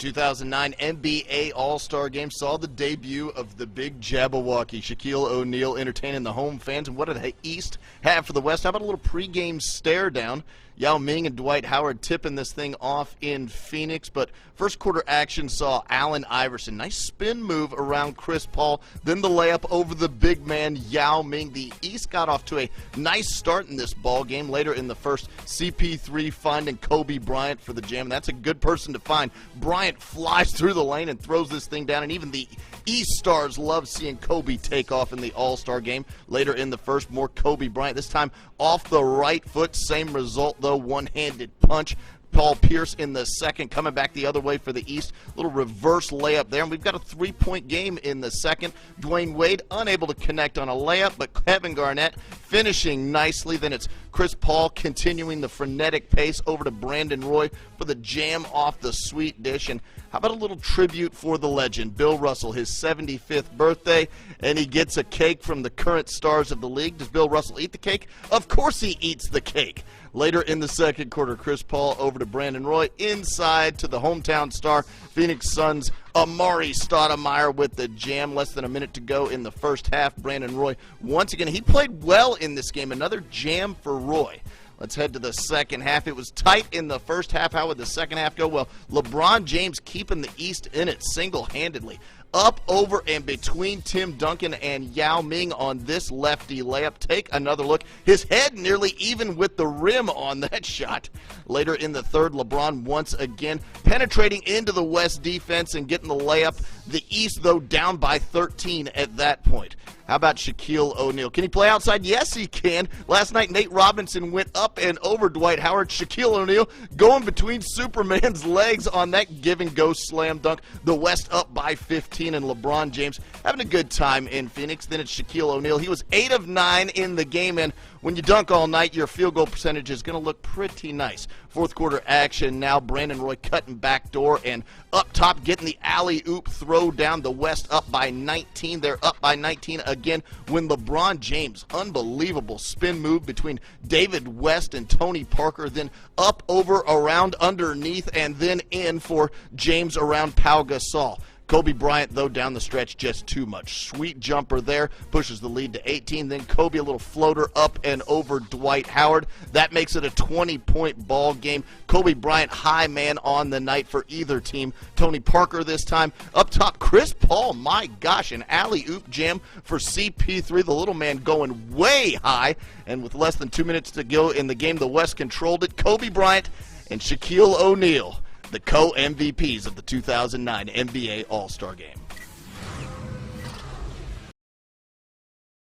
2009 NBA All-Star Game saw the debut of the big Jabberwocky, Shaquille O'Neal, entertaining the home fans. And what did the East have for the West? How about a little pregame stare down? Yao Ming and Dwight Howard tipping this thing off in Phoenix. But first quarter action saw Allen Iverson. Nice spin move around Chris Paul. Then the layup over the big man, Yao Ming. The East got off to a nice start in this ball game. Later in the first, CP3 finding Kobe Bryant for the jam. And that's a good person to find. Bryant flies through the lane and throws this thing down. And even the East Stars love seeing Kobe take off in the All-Star game. Later in the first, more Kobe Bryant. This time off the right foot. Same result, though, one-handed punch. Paul Pierce in the second, coming back the other way for the East. Little reverse layup there, and we've got a three-point game in the second. Dwayne Wade unable to connect on a layup, but Kevin Garnett finishing nicely. Then it's Chris Paul continuing the frenetic pace over to Brandon Roy for the jam off the sweet dish. And how about a little tribute for the legend, Bill Russell, his 75th birthday, and he gets a cake from the current stars of the league. Does Bill Russell eat the cake? Of course he eats the cake. Later in the second quarter, Chris Paul over to Brandon Roy, inside to the hometown star, Phoenix Suns' Amari Stoudemire with the jam. Less than a minute to go in the first half. Brandon Roy, once again, he played well in this game. Another jam for Roy. Let's head to the second half. It was tight in the first half. How would the second half go? Well, LeBron James keeping the East in it single-handedly. Up, over, and between Tim Duncan and Yao Ming on this lefty layup. Take another look. His head nearly even with the rim on that shot. Later in the third, LeBron once again penetrating into the West defense and getting the layup. The East, though, down by 13 at that point. How about Shaquille O'Neal? Can he play outside? Yes, he can. Last night, Nate Robinson went up and over Dwight Howard. Shaquille O'Neal going between Superman's legs on that give-and-go slam dunk. The West up by 15, and LeBron James having a good time in Phoenix. Then it's Shaquille O'Neal. He was 8 of 9 in the game, and when you dunk all night, your field goal percentage is going to look pretty nice. Fourth quarter action now. Brandon Roy cutting back door and up top getting the alley-oop throw down. The West up by 19. They're up by 19 again when LeBron James, unbelievable spin move between David West and Tony Parker, then up, over, around, underneath, and then in for James around Pau Gasol. Kobe Bryant, though, down the stretch, just too much. Sweet jumper there, pushes the lead to 18. Then Kobe, a little floater up and over Dwight Howard. That makes it a 20-point ball game. Kobe Bryant, high man on the night for either team. Tony Parker this time. Up top, Chris Paul, my gosh, an alley-oop jam for CP3. The little man going way high. And with less than 2 minutes to go in the game, the West controlled it. Kobe Bryant and Shaquille O'Neal, the co-MVPs of the 2009 NBA All-Star Game.